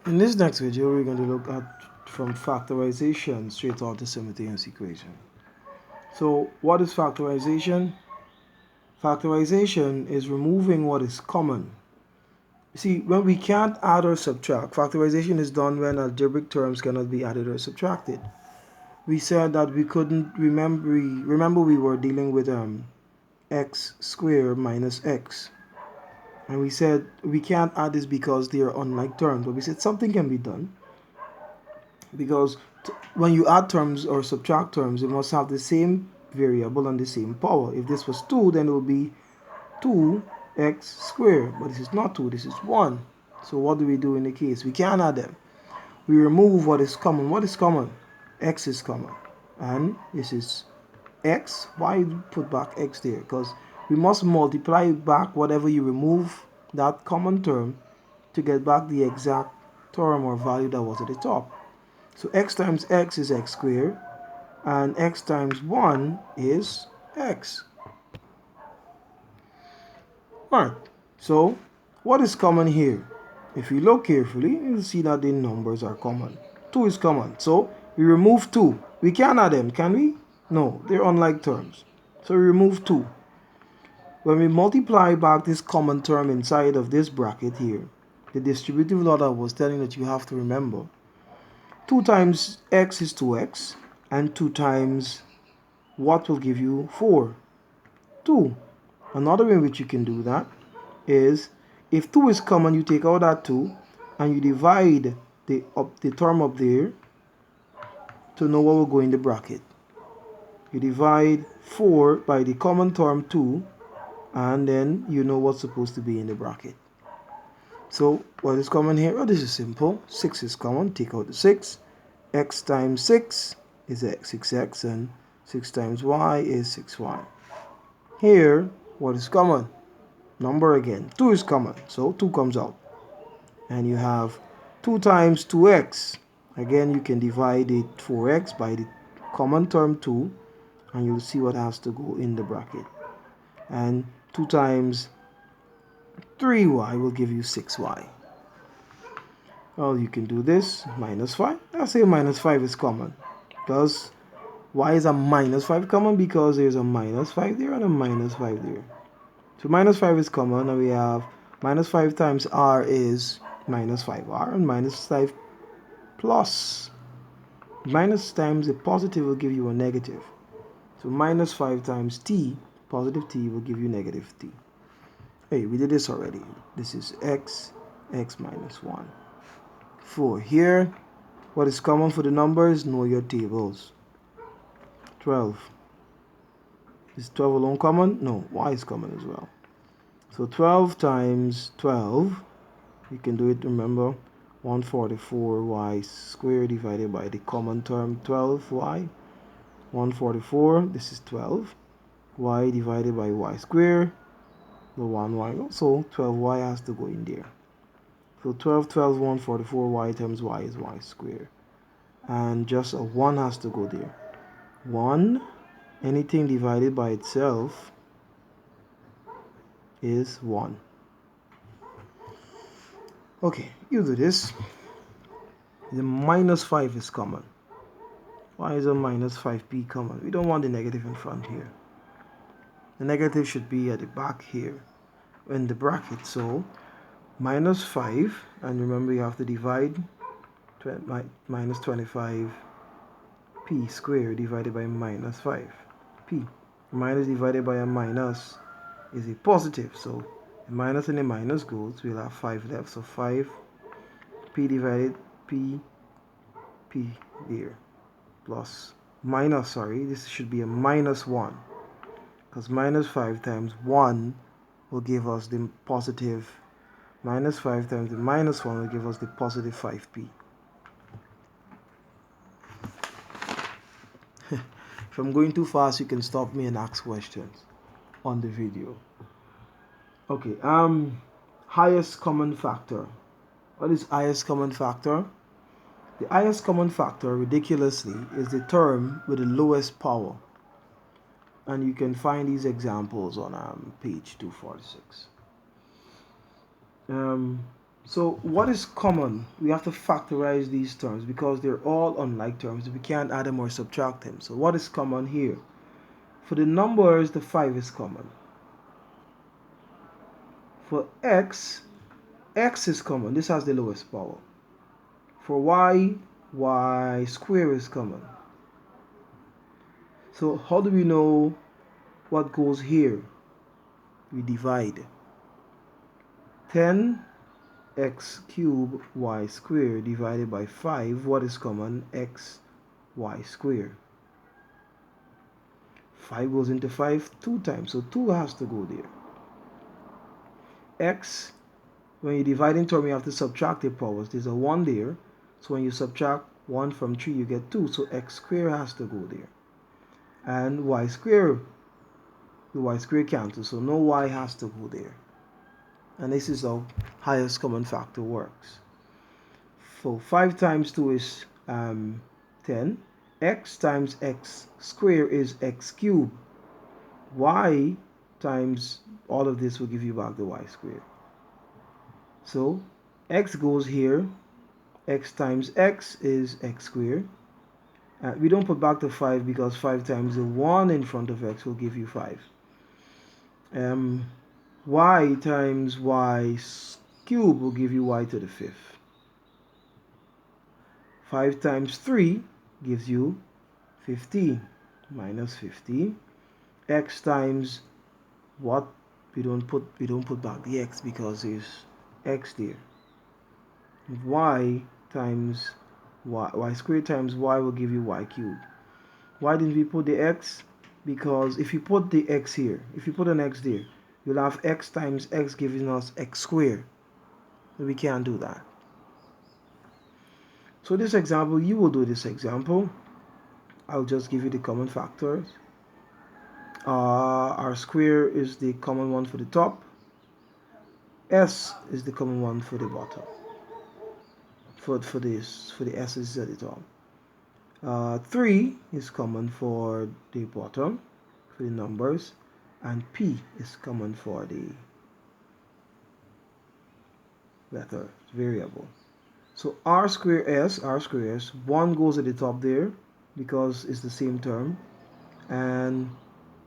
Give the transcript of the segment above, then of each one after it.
In this next video, we're going to look at from factorization straight out to simultaneous equation. So what is factorization? Factorization is removing what is common. See, when we can't add or subtract, factorization is done when algebraic terms cannot be added or subtracted. We said that we couldn't remember we were dealing with x squared minus x. And we said we can't add this because they are unlike terms. But we said something can be done because when you add terms or subtract terms, it must have the same variable and the same power. If this was 2, then it would be 2x squared. But this is not 2, this is 1. So what do we do in the case? We can't add them. We remove what is common. What is common? X is common. And this is x. Why put back x there? Because we must multiply back whatever you remove that common term to get back the exact term or value that was at the top. So x times x is x squared, and x times 1 is x. Alright, so what is common here? If you look carefully, you'll see that the numbers are common. 2 is common, so we remove 2. We can add them, can we? No, they're unlike terms. So we remove 2. When we multiply back this common term inside of this bracket here, the distributive law that I was telling that you have to remember, 2 times x is 2x, and 2 times what will give you 4? 2. Another way in which you can do that is if 2 is common, you take out that 2 and you divide the term up there to know what will go in the bracket. You divide 4 by the common term 2 and then you know what's supposed to be in the bracket. So what is common here? Oh, this is simple. 6 is common. Take out the 6. X times 6 is 6x and 6 times y is 6y. Here, what is common? Number again. 2 is common, so 2 comes out. And you have 2 times 2x. Again, you can divide the 4x by the common term 2 and you'll see what has to go in the bracket. And 2 times 3y will give you 6y. Well, you can do this, minus 5. I'll say minus 5 is common. Because why is a minus 5 common? Because there's a minus 5 there and a minus 5 there. So minus 5 is common, and we have minus 5 times r is minus 5r, and minus 5 plus. Minus times a positive will give you a negative. So minus 5 times t, positive t, will give you negative t. Hey, we did this already. This is x minus 1. 4 here. What is common for the numbers? Know your tables. 12. Is 12 alone common? No, y is common as well. So 12 times 12, you can do it, remember, 144y squared divided by the common term 12y. 144, this is 12. Y divided by y squared, the 1y. So 12y has to go in there. So 12, 12, 144y times y is y squared. And just a 1 has to go there. 1, anything divided by itself is 1. Okay, you do this. The minus 5 is common. Why is a minus 5p common? We don't want the negative in front here. The negative should be at the back here in the bracket. So minus 5, and remember you have to divide minus 25p squared divided by minus 5p. Minus divided by a minus is a positive, so the minus and the minus goes, we'll have 5 left, so 5p divided p there plus minus, sorry, this should be a minus 1 because minus 5 times 1 will give us the positive, minus 5 times the minus 1 will give us the positive 5p. If I'm going too fast, you can stop me and ask questions on the video. Okay, highest common factor. What is highest common factor? The highest common factor, ridiculously, is the term with the lowest power. And you can find these examples on page 246. So what is common? We have to factorize these terms because they're all unlike terms. We can't add them or subtract them. So what is common here? For the numbers, the 5 is common. For x, x is common. This has the lowest power. For y, y square is common. So how do we know what goes here? We divide. 10x cubed y squared divided by 5. What is common? X y squared. 5 goes into 5 2 times, so 2 has to go there. X, when you divide in term, you have to subtract the powers. There's a 1 there, so when you subtract 1 from 3, you get 2, so x squared has to go there. And y squared, the y squared cancels, so no y has to go there. And this is how highest common factor works. So 5 times 2 is 10. X times x squared is x cubed. Y times all of this will give you back the y squared. So x goes here. X times x is x squared. We don't put back the 5 because 5 times the 1 in front of x will give you 5. Y times y cubed will give you y to the 5th. 5 times 3 gives you 15 minus 15. X times what? We don't put back the x because there's x there. Y times y squared times y will give you y cubed. Why didn't we put the x? Because if you put the x here, if you put an x there, you'll have x times x giving us x squared. We can't do that. So this example, you will do this example. I'll just give you the common factors. R square is the common one for the top. S is the common one for the bottom. For the s's at the top. 3 is common for the bottom, for the numbers, and P is common for the letter variable. So R square S, 1 goes at the top there because it's the same term, and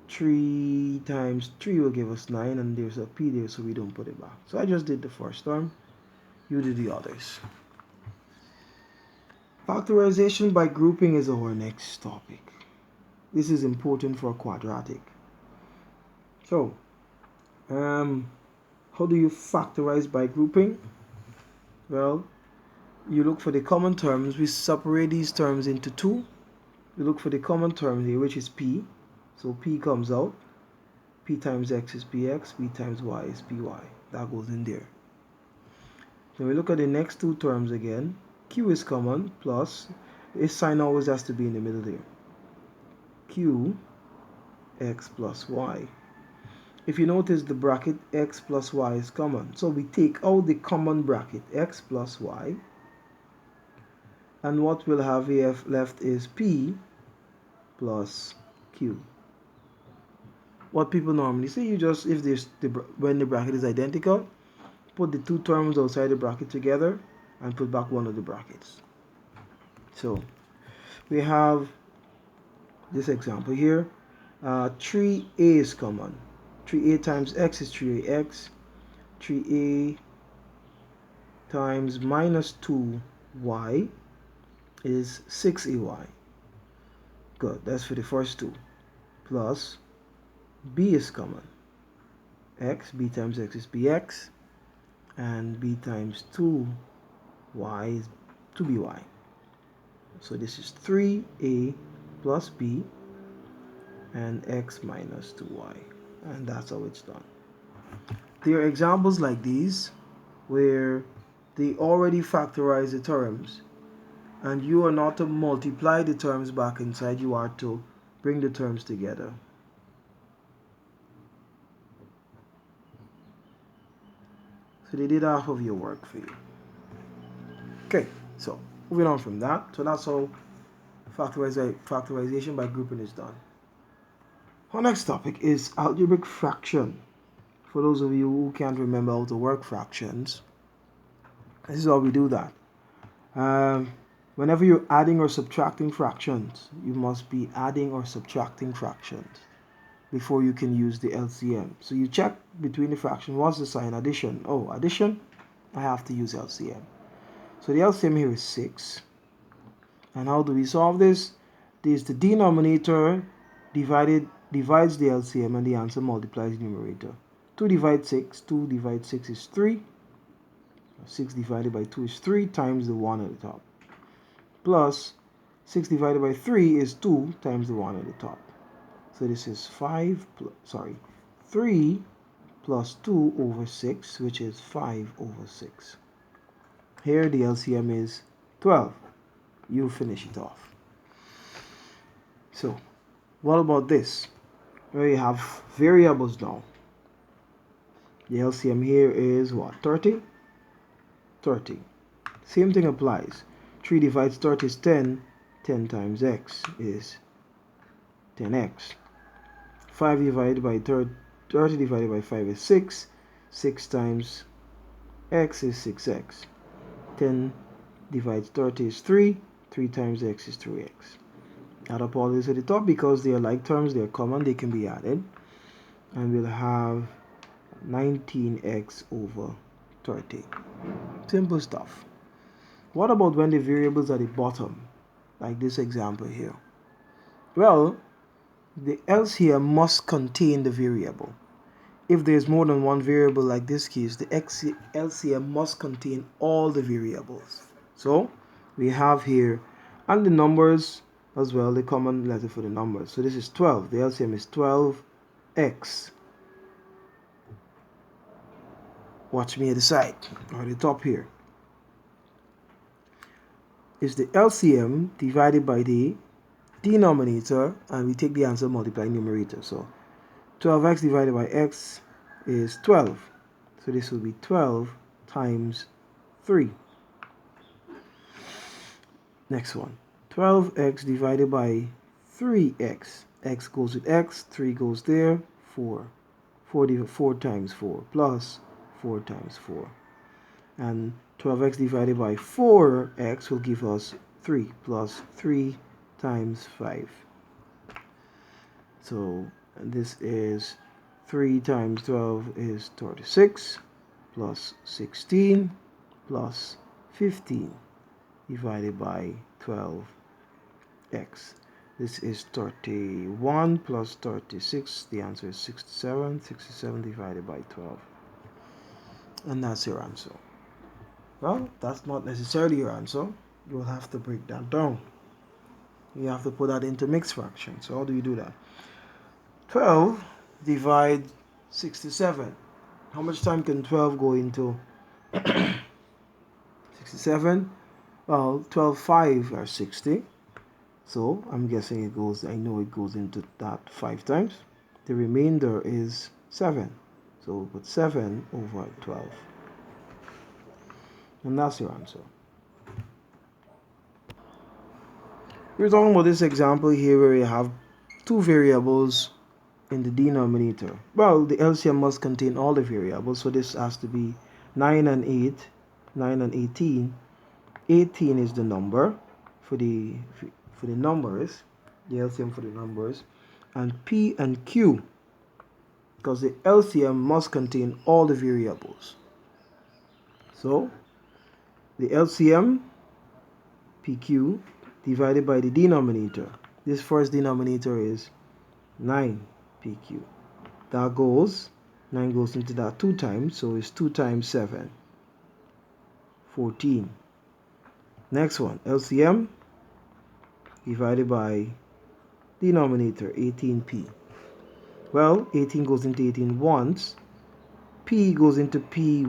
3 times 3 will give us 9, and there's a P there, so we don't put it back. So I just did the first term, you do the others. Factorization by grouping is our next topic. This is important for quadratic. So, how do you factorize by grouping? Well, you look for the common terms. We separate these terms into 2. We look for the common term here, which is P. So P comes out. P times X is PX. P times Y is PY. That goes in there. Then we look at the next 2 terms again. Q is common, plus this sign always has to be in the middle there. Q X plus Y. If you notice, the bracket X plus Y is common. So we take out the common bracket X plus Y. And what we'll have here left is P plus Q. What people normally say, you just, if there's when the bracket is identical, put the 2 terms outside the bracket together and put back one of the brackets. So we have this example here. 3a is common. 3a times x is 3ax. 3a times minus 2y is 6ay. Good, that's for the first 2. Plus b is common. B times x is bx, and b times 2y is 2by. So this is 3a plus b and x minus 2y, and that's how it's done. There are examples like these where they already factorize the terms, and you are not to multiply the terms back inside, you are to bring the terms together. So they did half of your work for you. Okay, so moving on from that. So that's how factorization by grouping is done. Our next topic is algebraic fraction. For those of you who can't remember how to work fractions, This is how we do that. Whenever you're adding or subtracting fractions, you must be adding or subtracting fractions before you can use the LCM. So you check between the fraction. What's the sign? Addition. Oh, addition. I have to use LCM. So the LCM here is 6. And how do we solve this? This the denominator divides the LCM and the answer multiplies the numerator. 2 divides 6. 2 divides 6 is 3. 6 divided by 2 is 3 times the 1 at the top. Plus 6 divided by 3 is 2 times the 1 at the top. So this is 3 plus 2 over 6, which is 5 over 6. Here the LCM is 12. You finish it off. So what about this? Where you have variables now. The LCM here is what? 30? 30. Same thing applies. 3 divides 30 is 10. 10 times x is 10x. 5 divided by 30 divided by 5 is 6. 6 times x is 6x. 10 divides 30 is 3. 3 times x is 3x. Add up all this at the top because they are like terms, they are common, they can be added. And we'll have 19x over 30. Simple stuff. What about when the variables are at the bottom, like this example here? Well, the LCM must contain the variable. If there's more than one variable, like this case, the LCM must contain all the variables. So we have here, and the numbers as well, the common letter for the numbers. So this is 12. The LCM is 12x. Watch me at the side, or at the top here. Is the LCM divided by the denominator, and we take the answer multiply numerator. So 12x divided by x is 12. So this will be 12 times 3. Next one. 12x divided by 3x. X goes with x, 3 goes there, 4. 4 times 4 plus 4 times 4. And 12x divided by 4x will give us 3 plus 3 times 5. So this is 3 times 12 is 36 plus 16 plus 15 divided by 12x. This is 31 plus 36. The answer is 67. 67 divided by 12. And that's your answer. Well, that's not necessarily your answer. You'll have to break that down. You have to put that into mixed fraction. So how do you do that? 12 divide 67. How much time can 12 go into 67? Well, 12 5 are 60. So I'm guessing it goes, I know it goes into that 5 times. The remainder is 7. So we'll put 7 over 12. And that's your answer. We're talking about this example here where we have two variables in the denominator. Well, the LCM must contain all the variables, so this has to be 9 and 8, 9 and 18. 18 is the number for the numbers, the LCM for the numbers, and P and Q, because the LCM must contain all the variables. So the LCM PQ divided by the denominator. This first denominator is 9PQ. That goes, 9 goes into that 2 times, so it's 2 times 7, 14. Next one, LCM divided by denominator, 18P. Well, 18 goes into 18 once. P goes into P.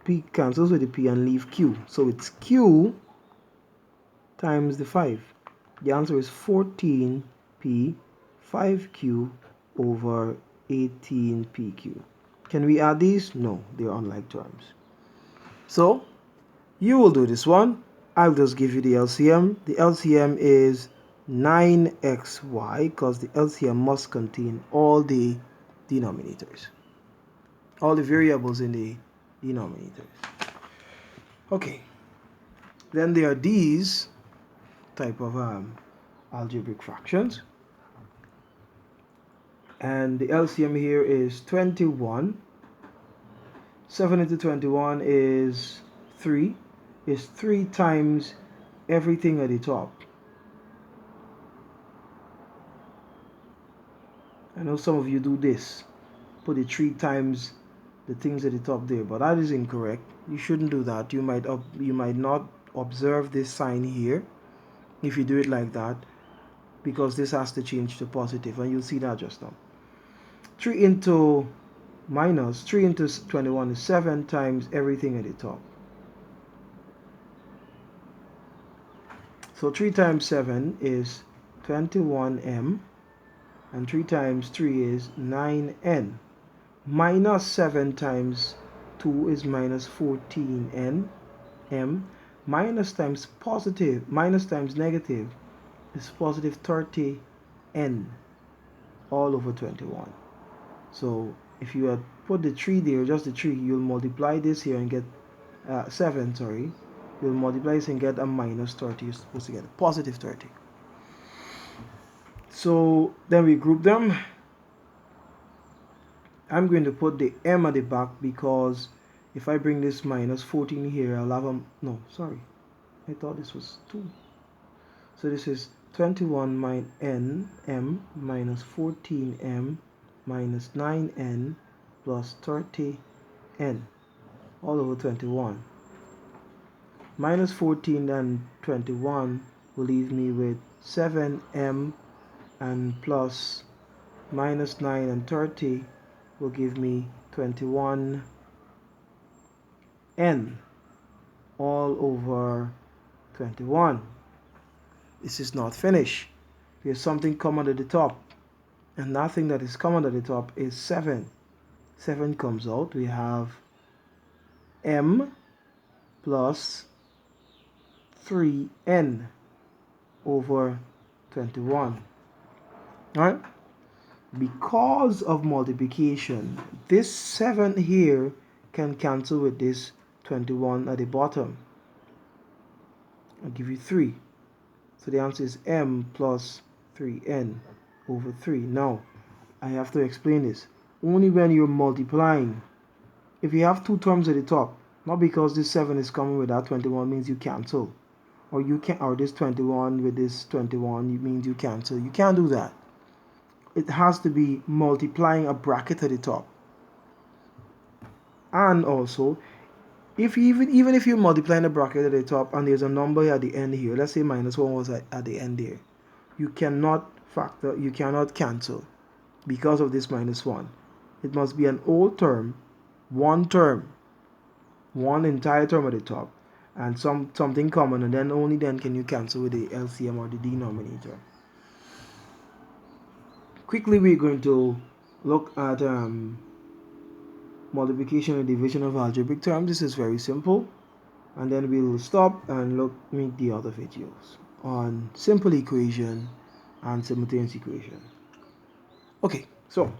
P cancels with the P and leave Q. So it's Q times the 5. The answer is 14P 5Q over 18PQ. Can we add these? No, they're unlike terms. So you will do this one. I'll just give you the LCM. The LCM is 9xy because the LCM must contain all the denominators, all the variables in the denominators. Okay, then there are these type of algebraic fractions, and the LCM here is 21. 7 into 21 is 3. Is 3 times everything at the top. I know some of you do this, put it 3 times the things at the top there, but that is incorrect. You shouldn't do that. You might not observe this sign here if you do it like that, because this has to change to positive, and you'll see that just now. 3 into 21 is 7 times everything at the top. So 3 times 7 is 21m, and 3 times 3 is 9n. Minus 7 times 2 is minus 14n. M minus times negative is positive 30n all over 21. So if you had put the 3 there, just the 3, you'll multiply this here and get 7, sorry. You'll multiply this and get a minus 30. You're supposed to get a positive 30. So then we group them. I'm going to put the m at the back, because if I bring this minus 14 here, I'll have a, no, sorry, I thought this was 2. So this is 21 minus m minus 14m minus 9n plus 30n all over 21. Minus 14 and 21 will leave me with 7m, and plus minus 9 and 30 will give me 21n all over 21. This is not finished. There's something common at the top, and nothing that is common at the top is 7. 7 comes out. We have m plus 3n over 21. Alright? Because of multiplication, this 7 here can cancel with this 21 at the bottom. I'll give you 3. So the answer is m plus 3n over 3. Now, I have to explain this. Only when you're multiplying. If you have two terms at the top, not because this 7 is coming with that 21 means you cancel. Or this 21 with this 21 means you cancel. You can't do that. It has to be multiplying a bracket at the top. And also, if even if you're multiplying a bracket at the top and there's a number at the end here, let's say minus 1 was at the end there, you cannot cancel because of this minus 1. It must be an old term, one entire term at the top, and something common, and then only then can you cancel with the LCM or the denominator. Quickly, we're going to look at multiplication and division of algebraic terms. This is very simple, and then we'll stop and make the other videos on simple equation and simultaneous equation. Okay, so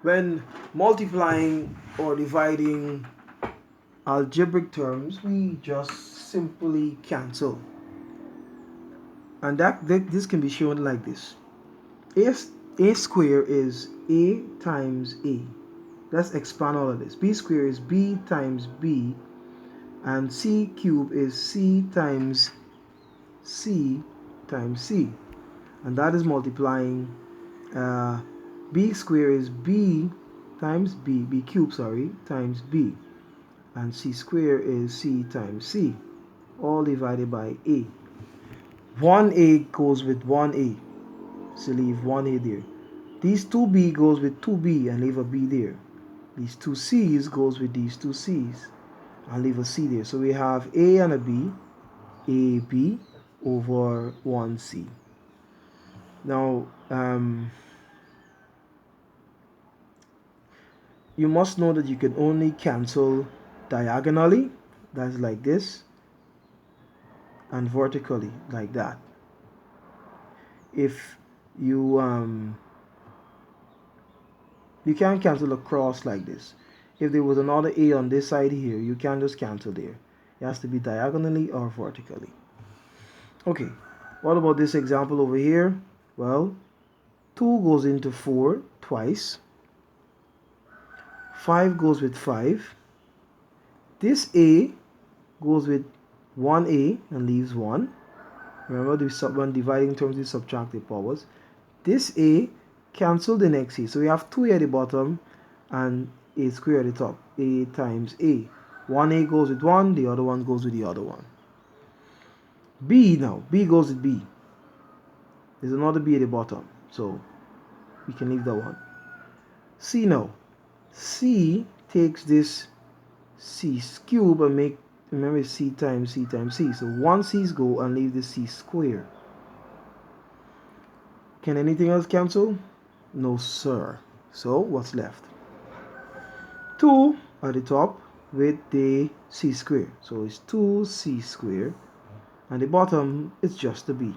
when multiplying or dividing algebraic terms, we just simply cancel, and this can be shown like this. A square is a times a. Let's expand all of this. B square is b times b, and c cube is c times c times c, and that is multiplying. B square is b times b cube, times b, and c square is c times c, all divided by a. 1a goes with 1a, so leave 1a there. These 2b goes with 2b and leave a b there. These 2c's goes with these 2c's and leave a c there. So we have a and a b over 1c. Now, you must know that you can only cancel diagonally, that's like this, and vertically, like that. If you can't cancel across like this. if there was another a on this side here, you can't just cancel there. It has to be diagonally or vertically. Okay, what about this example over here? Well, 2 goes into 4 twice. 5 goes with 5. This a goes with 1a and leaves 1. Remember, when dividing terms, we subtract the powers. This a cancel the next a. So we have 2a at the bottom and a square at the top. A times a. 1a goes with 1, the other one goes with the other one. B now. B goes with b. There's another b at the bottom. So we can leave that one. C now. C takes this c cube and make, remember, c times c times c. So 1 c's go and leave the c square. Can anything else cancel? No, sir. So what's left? 2 at the top with the c square. So it's 2c squared. And the bottom is just a b.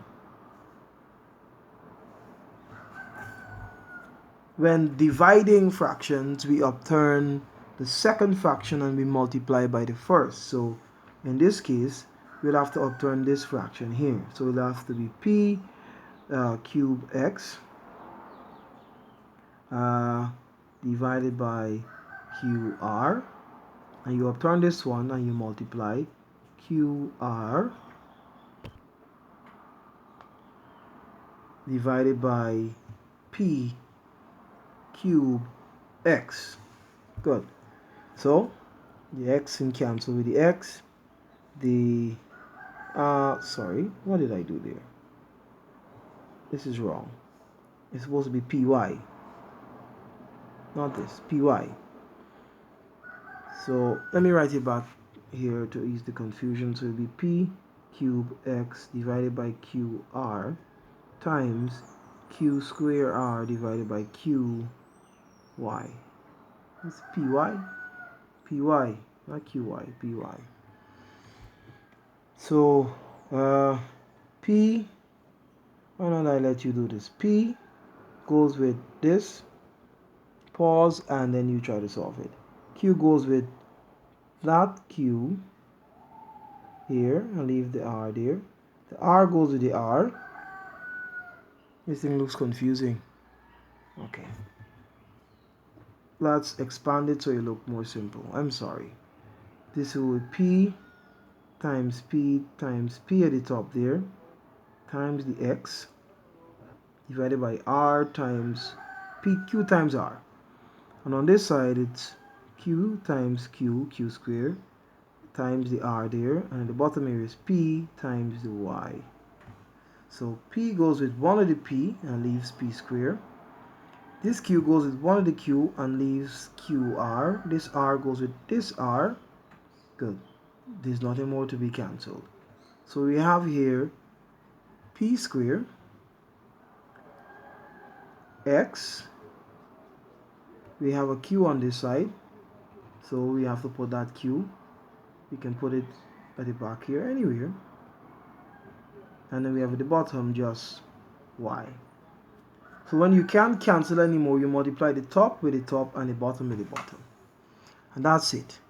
When dividing fractions, we upturn the second fraction and we multiply by the first. So in this case, we'll have to upturn this fraction here. So it'll have to be p cube x divided by qr, and you upturn this one and you multiply qr divided by p cube x. Good. So the x can cancel with the x. The sorry, what did I do there? This is wrong. It's supposed to be py, not this, py. So let me write it back here to ease the confusion. So it'll be p cube x divided by qr times q square r divided by q y. It's py, not qy, py. So p, why don't I let you do this? P goes with this, pause, and then you try to solve it. Q goes with that q here, and leave the r there. The r goes with the r. This thing looks confusing. Okay, let's expand it so it looks more simple. I'm sorry. This will be p times p times p at the top there, times the x divided by r times p, q times r. And on this side it's q times q squared times the r there, and at the bottom here is p times the y. So p goes with one of the p and leaves p squared. This q goes with one of the q and leaves qr. This r goes with this r. Good. There's nothing more to be cancelled. So we have here p squared x. We have a q on this side, so we have to put that q. We can put it at the back here anywhere. And then we have at the bottom just y. So when you can't cancel anymore, you multiply the top with the top and the bottom with the bottom. And that's it.